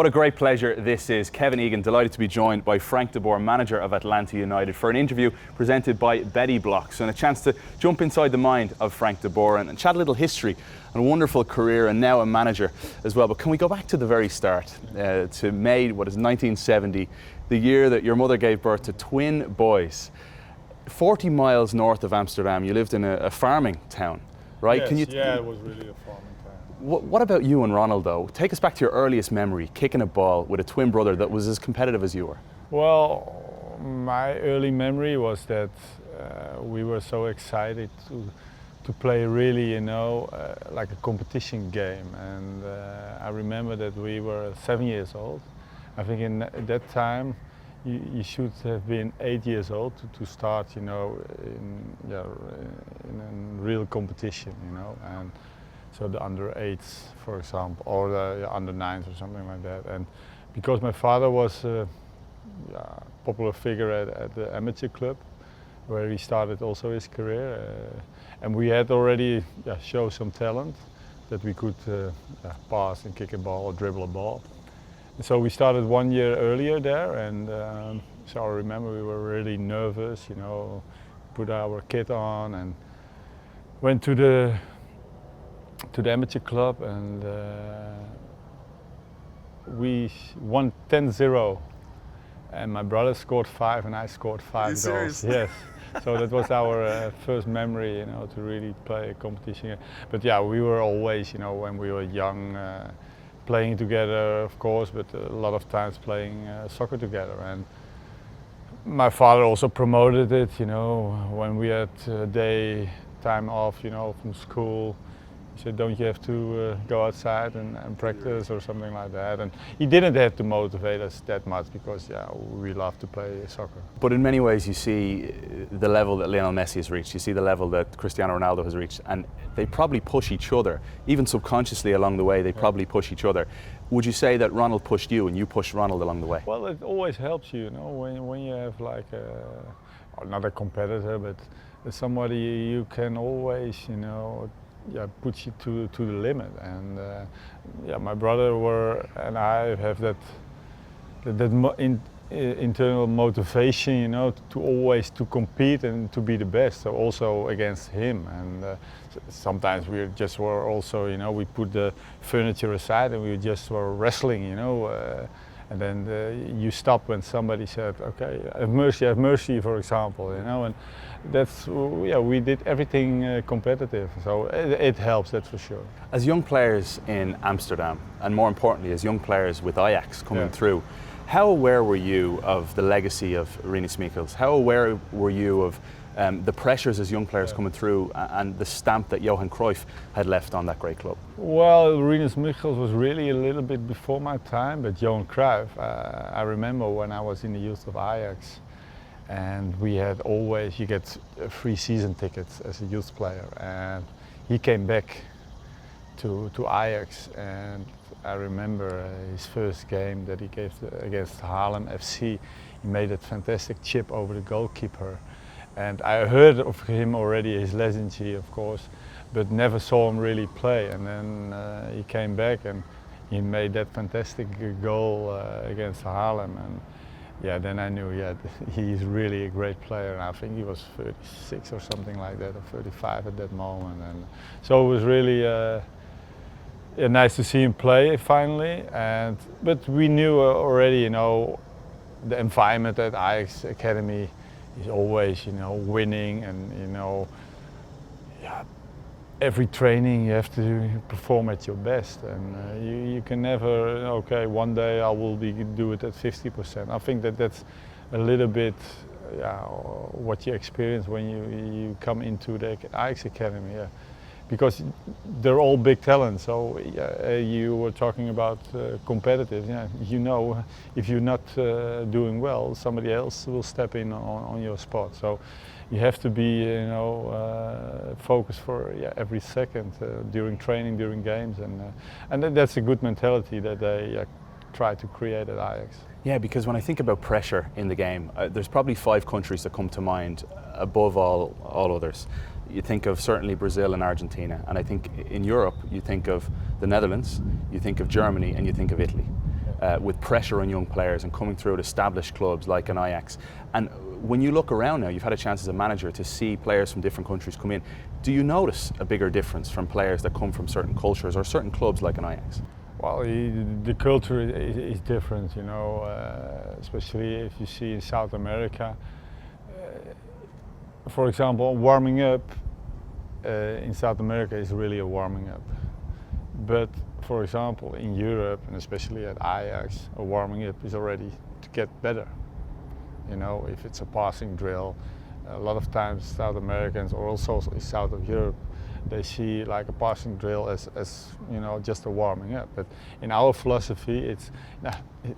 What a great pleasure this is. Kevin Egan, delighted to be joined by Frank de Boer, manager of Atlanta United, for an interview presented by Betty Blocks and a chance to jump inside the mind of Frank de Boer and chat a little history and a wonderful career and now a manager as well. But can we go back to the very start, to May, 1970, the year that your mother gave birth to twin boys. 40 miles north of Amsterdam, you lived in a farming town, right? Yes, it was really a farming town. What about you and Ronald, though? Take us back to your earliest memory, kicking a ball with a twin brother that was as competitive as you were. Well, my early memory was that we were so excited to play really, like a competition game. And I remember that we were 7 years old. I think at that time you should have been 8 years old to start, in a real competition, And so the under 8s, for example, or the under 9s or something like that. And because my father was a popular figure at the amateur club, where he started also his career, and we had already shown some talent that we could pass and kick a ball or dribble a ball. And so we started 1 year earlier there, and so I remember we were really nervous, put our kit on and went to the amateur club, and we won 10-0, and my brother scored 5 and I scored 5 goals. Serious? Yes. So that was our first memory, to really play a competition. But yeah, we were always, when we were young, playing together, of course, but a lot of times playing soccer together. And my father also promoted it, when we had time off, from school. He said, don't you have to go outside and practice or something like that? And he didn't have to motivate us that much because, we love to play soccer. But in many ways you see the level that Lionel Messi has reached, you see the level that Cristiano Ronaldo has reached, and they probably push each other, even subconsciously along the way, they probably push each other. Would you say that Ronald pushed you and you pushed Ronald along the way? Well, it always helps you, when you have like not a competitor, but somebody you can always, puts you to the limit. And my brother and I have that internal motivation, to always to compete and to be the best. So also against him. And sometimes we just were also, we put the furniture aside and we just were wrestling, and then you stop when somebody said, okay, have mercy, for example, and that's, we did everything competitive, so it helps, that's for sure. As young players in Amsterdam, and more importantly, as young players with Ajax coming through, how aware were you of the legacy of Rinus Michels? How aware were you of the pressures as young players coming through and the stamp that Johan Cruyff had left on that great club? Well, Rinus Michels was really a little bit before my time, but Johan Cruyff, I remember when I was in the youth of Ajax, and we had always, you get free season tickets as a youth player, and he came back to Ajax, and I remember his first game that he gave against Haarlem FC. He made that fantastic chip over the goalkeeper. And I heard of him already, his legacy, of course, but never saw him really play. And then he came back and he made that fantastic goal against Haarlem. And then I knew, he's really a great player. And I think he was 36 or something like that, or 35 at that moment. And so it was really nice to see him play finally. But we knew already, the environment at Ajax Academy is always, winning, and every training you have to perform at your best, and you can never, okay, one day I will do it at 50%. I think that's a little bit what you experience when you come into the Ajax Academy. Because they're all big talents. So you were talking about competitive. If you're not doing well, somebody else will step in on your spot. So you have to be, focused for every second during training, during games, and that's a good mentality that they try to create at Ajax. Yeah, because when I think about pressure in the game, there's probably 5 countries that come to mind above all others. You think of certainly Brazil and Argentina, and I think in Europe you think of the Netherlands, you think of Germany, and you think of Italy. with pressure on young players and coming through at established clubs like an Ajax. And when you look around now, you've had a chance as a manager to see players from different countries come in. Do you notice a bigger difference from players that come from certain cultures or certain clubs like an Ajax? Well, the culture is different, you know, especially if you see in South America. For example, warming up in South America is really a warming up. But for example, in Europe, and especially at Ajax, a warming up is already to get better. You know, if it's a passing drill, a lot of times South Americans or also south of Europe, they see like a passing drill as you know, just a warming up. But in our philosophy, it's,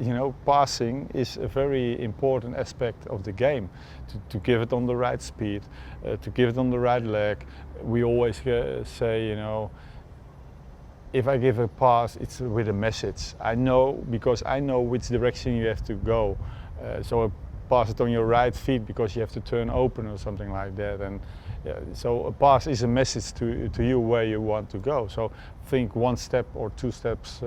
you know, passing is a very important aspect of the game. To give it on the right speed, to give it on the right leg. We always say, you know, if I give a pass, it's with a message. I know, because I know which direction you have to go. So I pass it on your right feet because you have to turn open or something like that. And yeah, so a pass is a message to you where you want to go. So think one step or two steps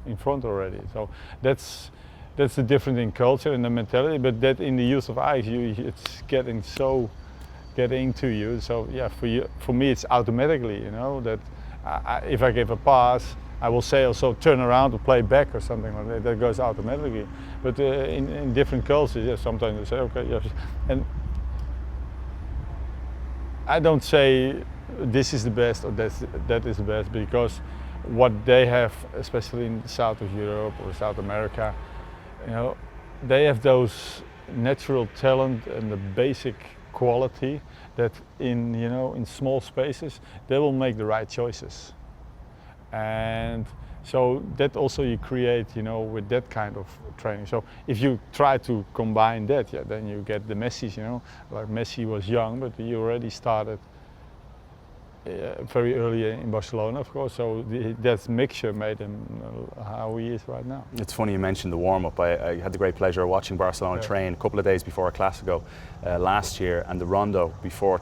in front already. So that's the difference in culture and the mentality. But that in the use of Ajax, it's getting into you. So yeah, for me, it's automatically, you know, that if I give a pass, I will say also turn around to play back or something like that. That goes automatically. But in different cultures, yeah, sometimes they say, okay, yes. And I don't say this is the best or that is the best, because what they have, especially in the south of Europe or South America, you know, they have those natural talent and the basic quality that in small spaces they will make the right choices. And so that also you create, you know, with that kind of training. So if you try to combine that, yeah, then you get the Messi, you know, like Messi was young, but he already started very early in Barcelona, of course. So that mixture made him how he is right now. It's funny you mentioned the warm-up. I had the great pleasure of watching Barcelona train a couple of days before a Clásico last year, and the rondo before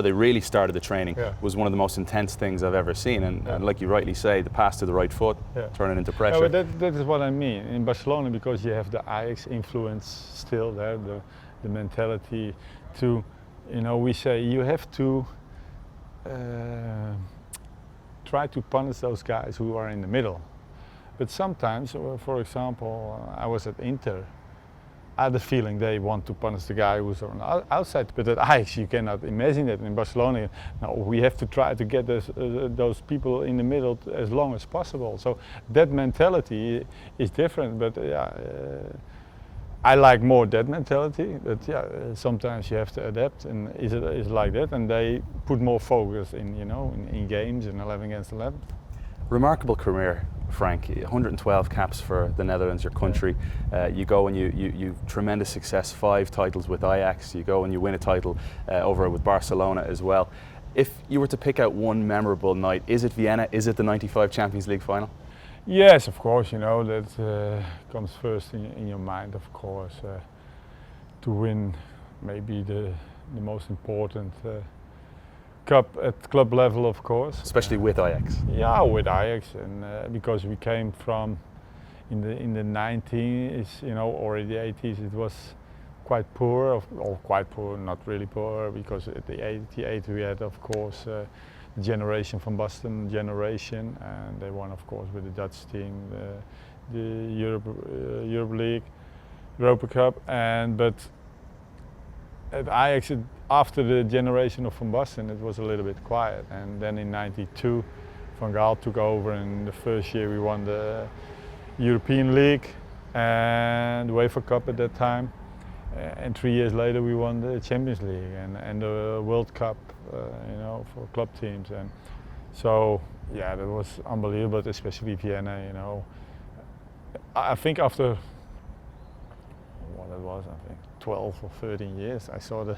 they really started the training was one of the most intense things I've ever seen. And like you rightly say, the pass to the right foot, turning into pressure. But that is what I mean. In Barcelona, because you have the Ajax influence still there, the mentality to, you know, we say you have to try to punish those guys who are in the middle. But sometimes, for example, I was at Inter, I had the feeling they want to punish the guy who's on the outside, but at Ajax you cannot imagine that. In Barcelona, no, we have to try to get those people in the middle as long as possible. So that mentality is different, but I like more that mentality, but yeah, sometimes you have to adapt, and it's like that, and they put more focus in, you know, in games and 11 against 11. Remarkable career, Frank. 112 caps for the Netherlands, your country. You go and you tremendous success, 5 titles with Ajax. You go and you win a title over with Barcelona as well. If you were to pick out one memorable night, is it Vienna? Is it the '95 Champions League final? Yes, of course, you know, that comes first in your mind, of course, to win maybe the most important cup at club level, of course. Especially with Ajax. Yeah, with Ajax, and because we came from, in the 90s, you know, or in the 80s, it was quite poor, or quite poor, not really poor, because at the 88 we had, of course, generation from Boston generation, and they won, of course, with the Dutch team the Europe League, Europa Cup, but at Ajax, after the generation of Van Basten, it was a little bit quiet. And then in '92, Van Gaal took over, and the first year we won the European League and the UEFA Cup at that time. And 3 years later, we won the Champions League and the World Cup, you know, for club teams. And so, yeah, that was unbelievable, especially Vienna, you know. I think after, what it was, I think 12 or 13 years, I saw the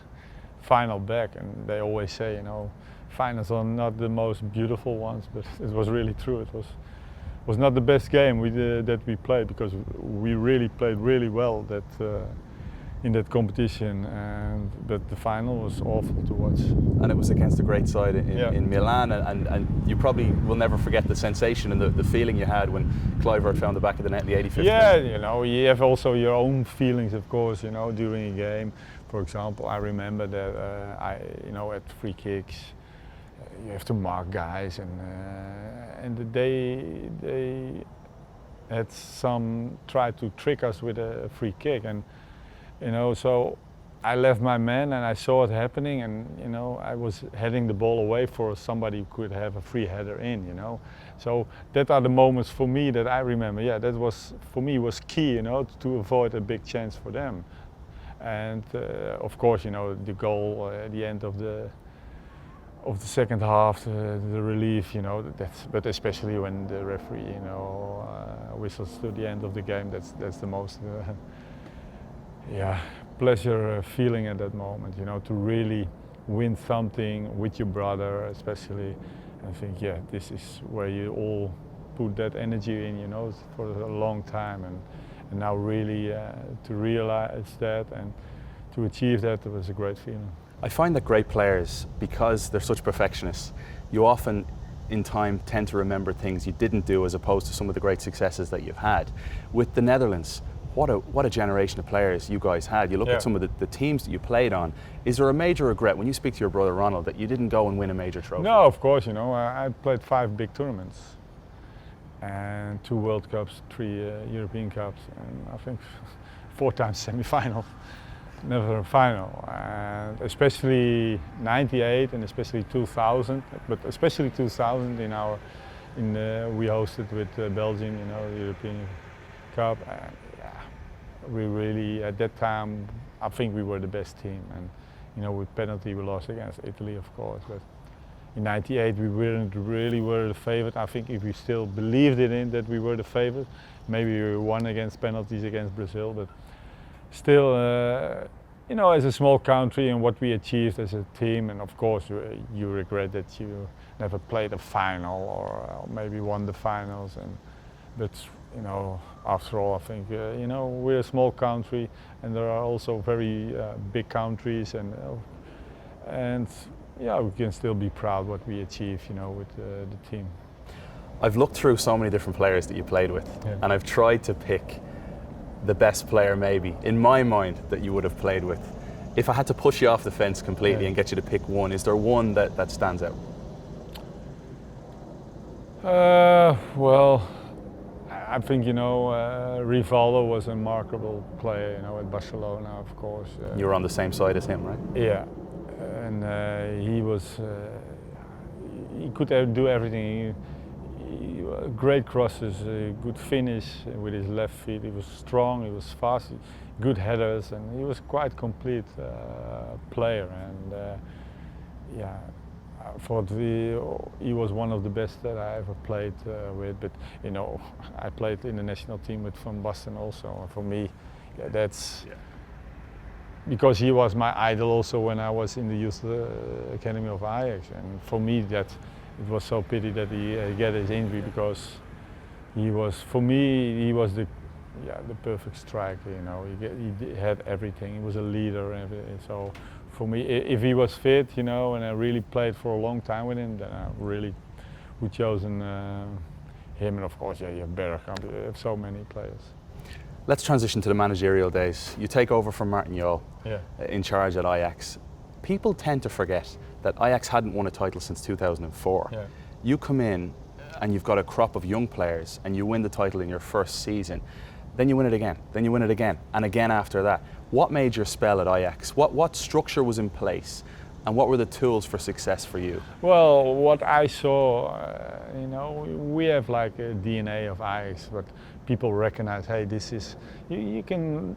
final back, and they always say, you know, finals are not the most beautiful ones, but it was really true. It was not the best game that we played, because we really played really well in that competition, but the final was awful to watch. And it was against a great side in Milan, and you probably will never forget the sensation and the feeling you had when Kluivert found the back of the net in the 85th Yeah, minute. you know, you have also your own feelings, of course, you know, during a game. For example, I remember that at free kicks, you have to mark guys, and they had some tried to trick us with a free kick, and so I left my man and I saw it happening, and I was heading the ball away for somebody who could have a free header in, So that are the moments for me that I remember. Yeah, that was for me was key, to avoid a big chance for them. And of course, the goal at the end of the second half, the relief, but especially when the referee, whistles to the end of the game. That's the most, pleasure feeling at that moment. To really win something with your brother, especially. I think, this is where you all put that energy in, for a long time, and now really to realize that and to achieve that, it was a great feeling. I find that great players, because they're such perfectionists, you often in time tend to remember things you didn't do as opposed to some of the great successes that you've had. With the Netherlands, what a generation of players you guys had. You look at some of the teams that you played on. Is there a major regret when you speak to your brother Ronald that you didn't go and win a major trophy? No, of course, I played 5 big tournaments and 2 World Cups, 3 European Cups, and I think 4 times semi-final. Never a final, and especially '98 and especially 2000. But especially 2000 we hosted with Belgium, the European Cup. And we really at that time I think we were the best team, and with penalty we lost against Italy, of course. But in '98 we were the favorite. I think if we still believed in that we were the favorite, maybe we won against penalties against Brazil, but. Still, as a small country and what we achieved as a team, and of course you regret that you never played a final or maybe won the finals. But after all, I think we're a small country, and there are also very big countries, and we can still be proud what we achieved, with the team. I've looked through so many different players that you played with, and I've tried to pick the best player maybe in my mind that you would have played with. If I had to push you off the fence completely and get you to pick one, is there one that stands out? Well, I think Rivaldo was a remarkable player, at Barcelona, of course. You were on the same side as him, right? Yeah, and he was. He could do everything. Great crosses, good finish with his left feet. He was strong, he was fast, good headers, and he was quite complete player. And I thought he was one of the best that I ever played with. But I played in the national team with Van Basten also. And for me, that's because he was my idol also when I was in the youth academy of Ajax. And for me, it was so pity that he got his injury, because he was the perfect striker. He had everything. He was a leader and everything. So for me, if he was fit, and I really played for a long time with him, then I really would chosen him. And of course, you have Bergkamp. You have so many players. Let's transition to the managerial days. You take over from Martin Jol in charge at Ajax. People tend to forget that Ajax hadn't won a title since 2004. Yeah. You come in and you've got a crop of young players and you win the title in your first season. Then you win it again, then you win it again, and again after that. What made your spell at Ajax? What structure was in place, and what were the tools for success for you? Well, what I saw, we have like a DNA of Ajax, but people recognize, hey, this is, you can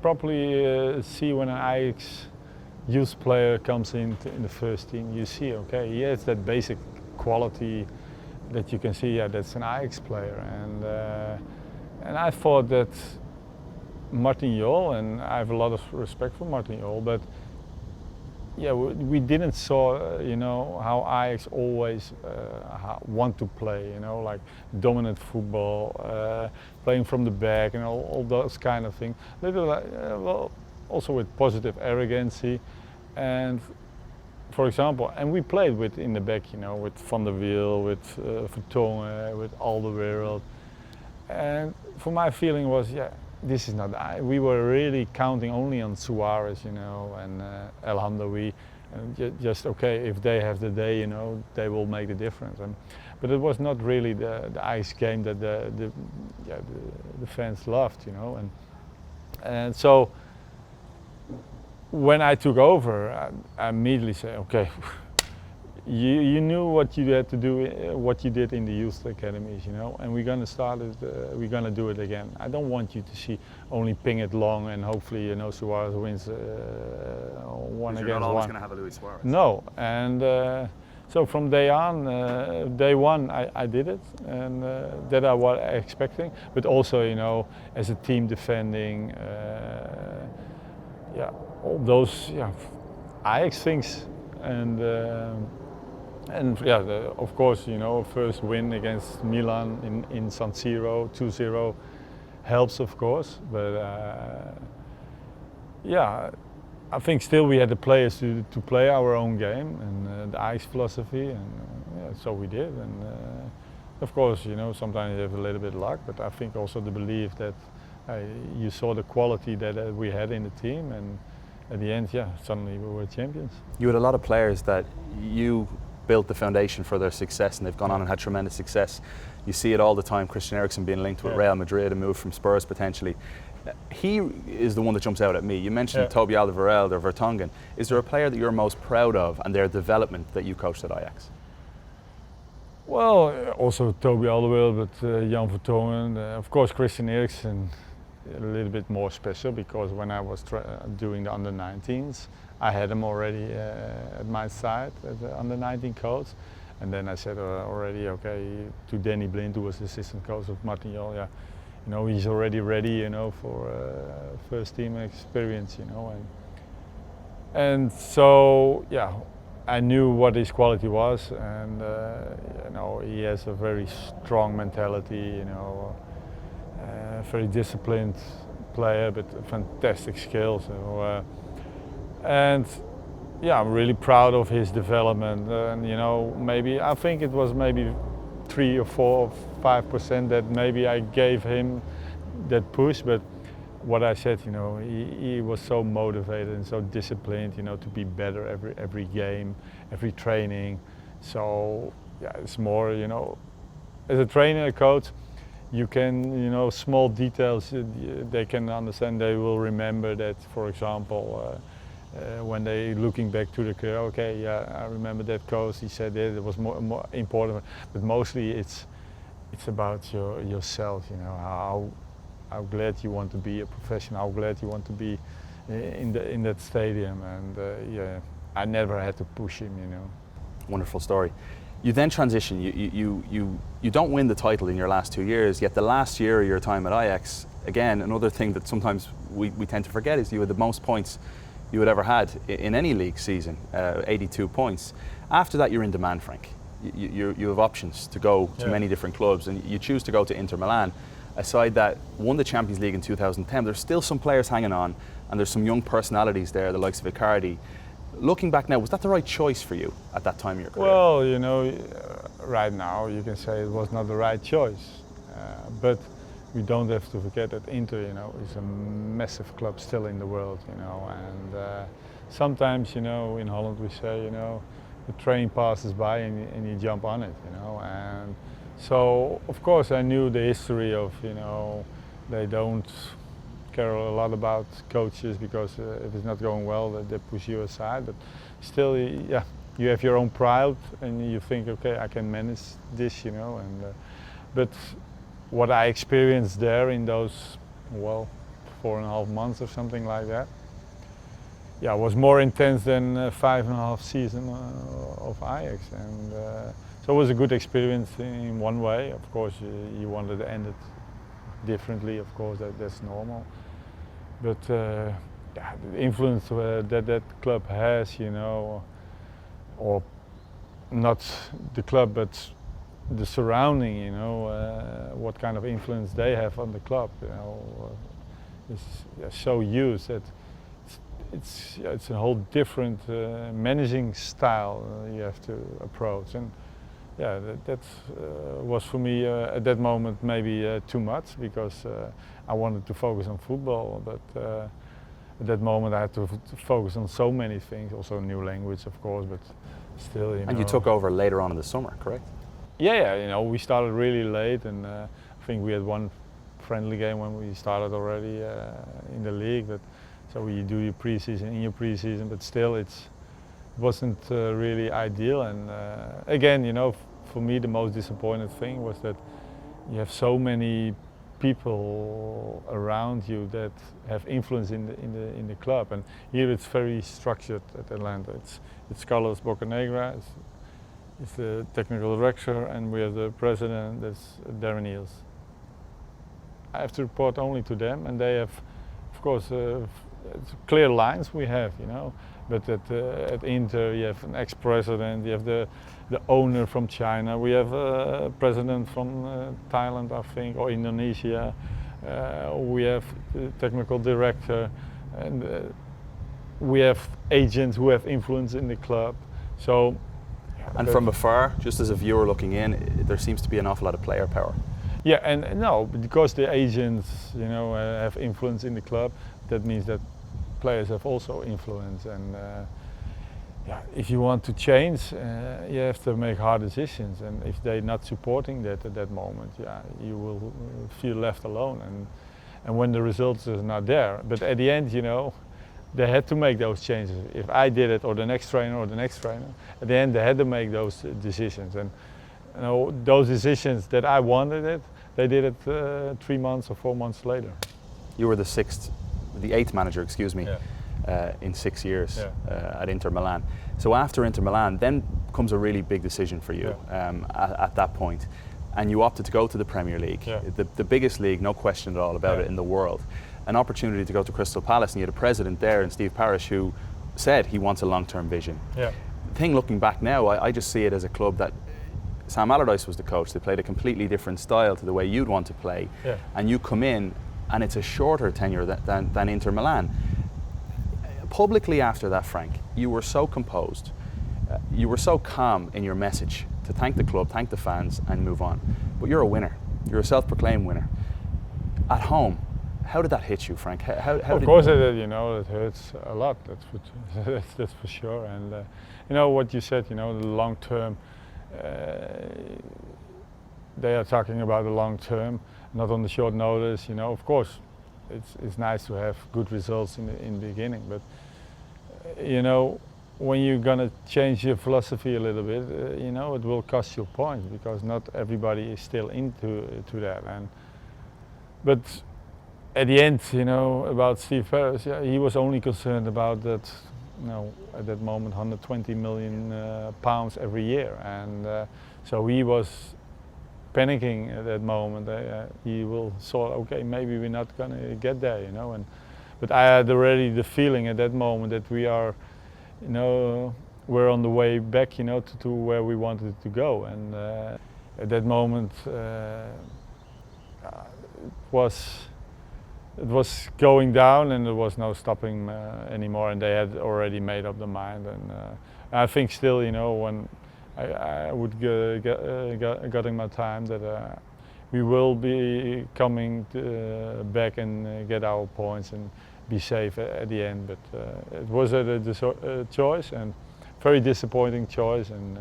properly see when an Ajax youth player comes in the first team, you see, okay, he has that basic quality that you can see, that's an Ajax player. And I thought that Martin Jol, and I have a lot of respect for Martin Jol, but we didn't saw, how Ajax always want to play, like dominant football, playing from the back, and all those kind of things. also with positive arrogancy, and for example, and we played with in the back, with Van der Wiel, with Vertongen, with Alderweireld, and for my feeling was, this is not. We were really counting only on Suarez, and El Hamdawi, and just okay, if they have the day, they will make the difference. But it was not really the Ajax game that the fans loved, and so when I took over, I immediately said, okay, you knew what you had to do, what you did in the youth academies, and we're gonna start it. We're gonna do it again. I don't want you to see only ping it long and hopefully Suarez wins one against one. You're not always gonna have a Luis Suarez. No, and so from day on, day one, I did it, and that I was expecting. But also, as a team defending, all those Ajax things, and of course, first win against Milan in San Siro, 2-0, helps of course. But I think still we had the players to play our own game and the Ajax philosophy, and so we did. And of course, sometimes you have a little bit of luck, but I think also the belief that you saw the quality that we had in the team, and at the end, suddenly we were champions. You had a lot of players that you built the foundation for their success, and they've gone on and had tremendous success. You see it all the time, Christian Eriksen being linked with Real Madrid, a move from Spurs potentially. He is the one that jumps out at me. You mentioned Toby Alderweireld or Vertonghen. Is there a player that you're most proud of and their development that you coached at Ajax? Well, also Toby Alderweireld, but Jan Vertonghen, of course Christian Eriksen, a little bit more special because when I was doing the under-19s, I had him already at my side as the under-19 coach, and then I said already, okay, to Danny Blind, who was the assistant coach of Martial, he's already ready, for first team experience, and so I knew what his quality was, and he has a very strong mentality, very disciplined player, but fantastic skills. And I'm really proud of his development. And I think it was maybe 3 or 4 or 5% that maybe I gave him that push. But what I said, he was so motivated and so disciplined, to be better every game, every training. So it's more, as a trainer, a coach, you can, small details, they can understand, they will remember that, for example, when they looking back to the career, okay, I remember that coach, he said that it was more important, but mostly it's about yourself, how glad you want to be a professional, how glad you want to be in that stadium, and I never had to push him, Wonderful story. You then transition, you don't win the title in your last 2 years, yet the last year of your time at Ajax, again, another thing that sometimes we tend to forget is you had the most points you had ever had in any league season, 82 points. After that, you're in demand, Frank. You have options to go to many different clubs, and you choose to go to Inter Milan, a side that won the Champions League in 2010. There's still some players hanging on, and there's some young personalities there, the likes of Icardi. Looking back now, was that the right choice for you at that time of your career? Well, right now you can say it was not the right choice, but we don't have to forget that Inter, is a massive club still in the world, and sometimes, in Holland we say, the train passes by and you jump on it, and so of course I knew the history of, they don't care a lot about coaches because if it's not going well, they push you aside. But still, you have your own pride and you think, okay, I can manage this, And but what I experienced there in those 4.5 months or something like that, was more intense than 5.5 seasons of Ajax, and so it was a good experience in one way. Of course, you wanted to end it differently. Of course, that's normal. But the influence that club has, or not the club, but the surrounding, what kind of influence they have on the club, is so huge that it's a whole different managing style you have to approach, and yeah, that was for me at that moment maybe too much, because I wanted to focus on football, but at that moment I had to focus on so many things, also a new language of course, but still, you know. And you took over later on in the summer, correct? Yeah, you know, we started really late, and I think we had one friendly game when we started already in the league. But so you do your pre-season, but still it wasn't really ideal. And again, you know, for me the most disappointing thing was that you have so many people around you that have influence in the club. And here it's very structured at Atlanta. It's Carlos Bocanegra, it's the technical director, and we have the president, that's Darren Eels. I have to report only to them, and they have, of course, clear lines we have, you know. But at Inter, you have an ex-president, you have the owner from China, we have a president from Thailand, I think, or Indonesia. We have the technical director, and we have agents who have influence in the club. So. And from afar, just as a viewer looking in, there seems to be an awful lot of player power. Yeah, and no, because the agents, you know, have influence in the club, that means that players have also influence. And yeah, if you want to change, you have to make hard decisions. And if they're not supporting that at that moment, yeah, you will feel left alone. And when the results are not there, but at the end, you know, they had to make those changes. If I did it, or the next trainer, at the end they had to make those decisions. And you know, those decisions that I wanted it, they did it 3 months or 4 months later. You were the eighth manager, excuse me, Yeah. in 6 years Yeah. at Inter Milan. So after Inter Milan, then comes a really big decision for you at that point, and you opted to go to the Premier League, Yeah. the biggest league, no question at all about it, in the world. An opportunity to go to Crystal Palace, and you had a president there, in Steve Parish, who said he wants a long-term vision. Yeah. The thing, looking back now, I just see it as a club that Sam Allardyce was the coach. They played a completely different style to the way you'd want to play, Yeah. and you come in, and it's a shorter tenure than Inter Milan. Publicly after that, Frank, you were so composed, you were so calm in your message to thank the club, thank the fans, and move on. But you're a winner. You're a self-proclaimed winner. At home, how did that hit you, Frank? How of course, you know, it hurts a lot. That's for sure. And you know what you said. You know, the long term. They are talking about the long term, not on the short notice. You know, of course, it's nice to have good results in the beginning, but you know, when you're gonna change your philosophy a little bit, you know, it will cost you points, because not everybody is still into that. But at the end, you know, about Steve Parish, yeah, he was only concerned about that, you know, at that moment, 120 million pounds every year, and so he was panicking at that moment. He will thought, okay, maybe we're not gonna get there, you know. But I had already the feeling at that moment that we are, you know, we're on the way back, you know, to where we wanted to go. And at that moment, it was going down, and there was no stopping anymore, and they had already made up their mind. And I think still, you know, when I would getting my time, that we will be coming back and get our points and be safe at the end. But it was a choice, and very disappointing choice. And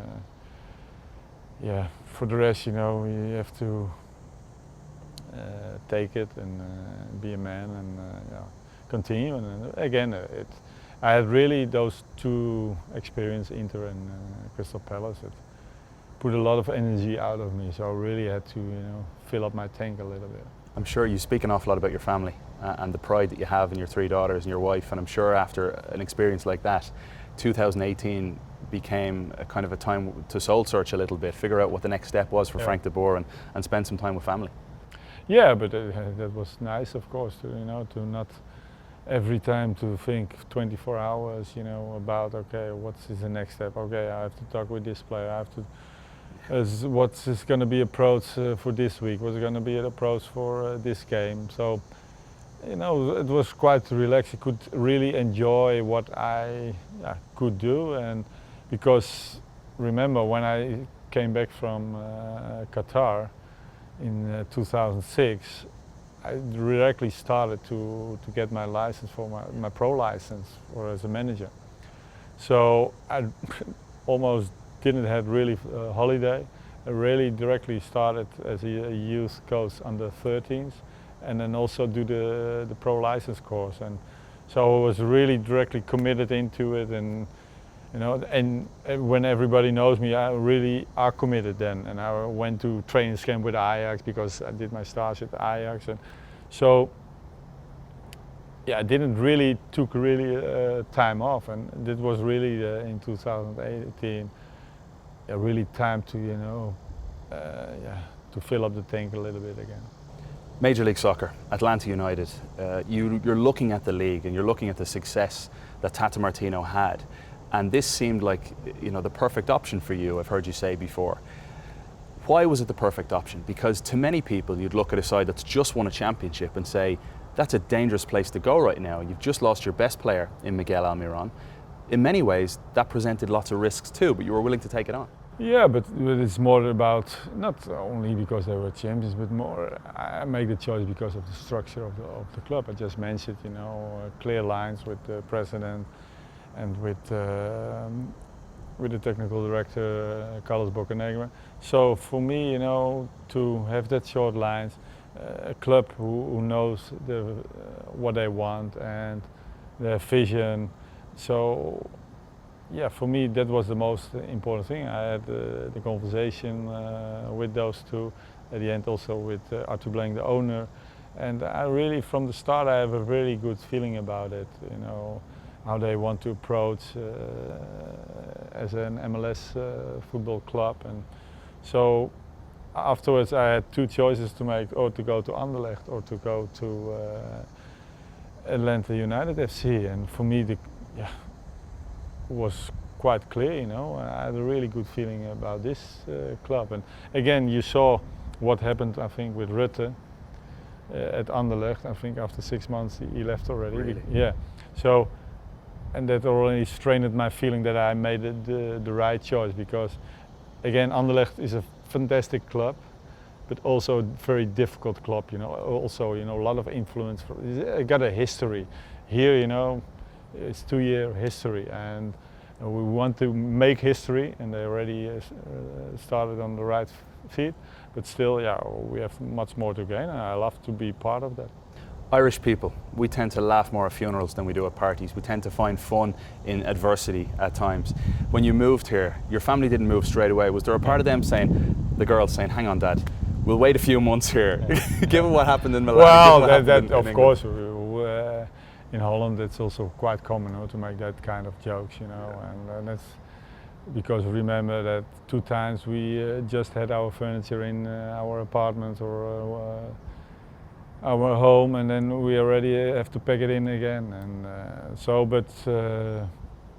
yeah, for the rest, you know, you have to take it and be a man, and yeah, continue. And again, I had really those two experiences, Inter and Crystal Palace. It put a lot of energy out of me, so I really had to, you know, fill up my tank a little bit. I'm sure you speak an awful lot about your family and the pride that you have in your 3 daughters and your wife, and I'm sure after an experience like that, 2018 became a kind of a time to soul search a little bit, figure out what the next step was for Frank de Boer, and spend some time with family. Yeah, but that was nice, of course, to, you know, to not every time to think 24 hours, you know, about, okay, what is the next step? Okay, I have to talk with this player. I have to, what is going to be approach for this week? What's going to be an approach for this game? So you know, it was quite relaxed. I could really enjoy what I could do, and because remember when I came back from Qatar in 2006, I directly started to get my license for my pro license or as a manager. So I almost didn't have really a holiday. I really directly started as a youth coach under 13s, and then also do the pro license course. And so I was really directly committed into it, and you know, and when everybody knows me, I really are committed then. And I went to training camp with Ajax because I did my stars at Ajax, and so yeah, I didn't really took time off, and it was really in 2018 really time to to fill up the tank a little bit again. Major League Soccer, Atlanta United. You're looking at the league and you're looking at the success that Tata Martino had, and this seemed like the perfect option for you. I've heard you say before. Why was it the perfect option? Because to many people, you'd look at a side that's just won a championship and say, that's a dangerous place to go right now. You've just lost your best player in Miguel Almiron. In many ways, that presented lots of risks too, but you were willing to take it on. Yeah, but it's more about, not only because they were champions, but more, I make the choice because of the structure of the club. I just mentioned, clear lines with the president and with the technical director, Carlos Bocanegra. So for me, to have that short lines, a club who knows what they want and their vision. So yeah, for me that was the most important thing. I had the conversation with those two, at the end also with Arthur Blank, the owner, and I really from the start I have a really good feeling about it. How they want to approach as an MLS football club, and so afterwards I had two choices to make, or to go to Anderlecht or to go to Atlanta United FC, and for me was quite clear. I had a really good feeling about this club, and again you saw what happened I think with Rutte at Anderlecht. I think after 6 months he left already. Really? Yeah, so and that already strengthened my feeling that I made the right choice, because again Anderlecht is a fantastic club, but also a very difficult club. Also a lot of influence. It got a history here. It's 2-year history, and we want to make history, and they already started on the right feet. But still, we have much more to gain, and I love to be part of that. Irish people, we tend to laugh more at funerals than we do at parties. We tend to find fun in adversity at times. When you moved here, your family didn't move straight away. Was there a part of them saying, the girls saying, hang on Dad, we'll wait a few months here, given what happened in Milan? Well, that of course, in Holland it's also quite common to make that kind of jokes, and that's because remember that 2 times we just had our furniture in our apartment or our home, and then we already have to pack it in again, and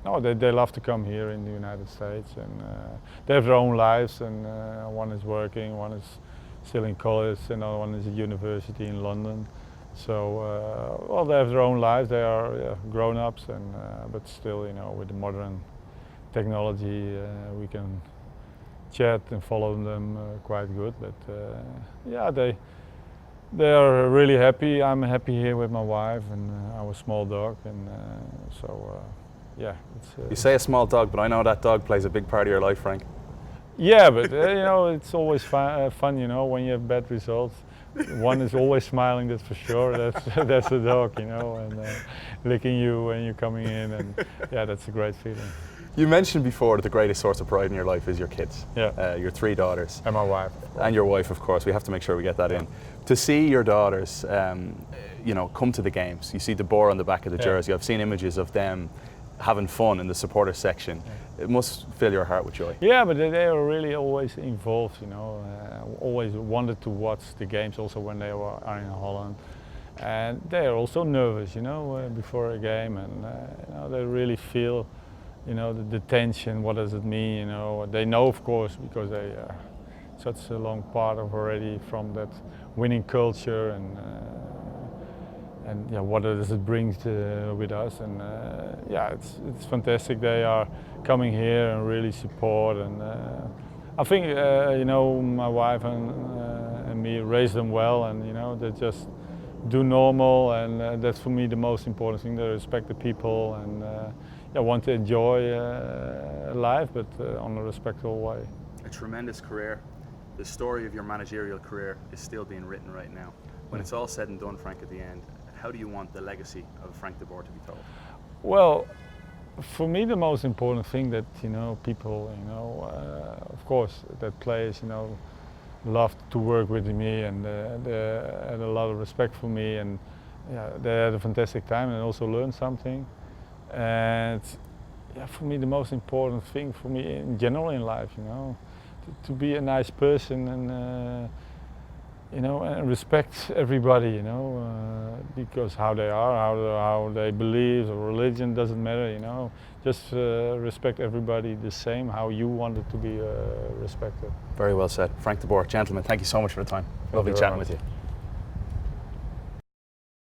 no, they love to come here in the United States, and they have their own lives, and one is working, one is still in college, another one is at university in London. So well, they have their own lives. They are grown-ups, and but still, with the modern technology, we can chat and follow them quite good. But yeah, they are really happy. I'm happy here with my wife and our small dog, and so yeah. You say a small dog, but I know that dog plays a big part of your life, Frank. Yeah, but it's always fun. When you have bad results. One is always smiling, that's for sure. That's the dog, and licking you when you're coming in, and yeah, that's a great feeling. You mentioned before that the greatest source of pride in your life is your kids. Yeah. Your 3 daughters. And my wife. And your wife, of course. We have to make sure we get that in. To see your daughters, come to the games. You see De Boer on the back of the jersey. I've seen images of them having fun in the supporter section. It must fill your heart with joy. Yeah, but they are really always involved, always wanted to watch the games also when they are in Holland. And they are also nervous, before a game, and they really feel, the tension, what does it mean, They know, of course, because they are such a long part of already from that winning culture, and yeah, what does it bring with us, and yeah, it's fantastic. They are coming here and really support, and I think you know, my wife and me raise them well, and you know, they just do normal, and that's for me the most important thing. They respect the people, and yeah, want to enjoy life, but on a respectful way. A tremendous career. The story of your managerial career is still being written right now. When it's all said and done, Frank, at the end, how do you want the legacy of Frank de Boer to be told? Well, for me, the most important thing that, you know, people, you know, of course, that players, you know, loved to work with me, and they had a lot of respect for me, and yeah, they had a fantastic time and also learned something. And yeah, for me, the most important thing for me in general in life, you know, to be a nice person, and you know, and respect everybody, you know, because how they are, how they believe, or religion, doesn't matter, you know. Just respect everybody the same, how you want it to be respected. Very well said. Frank de Boer, gentlemen, thank you so much for the time. Lovely chatting with you.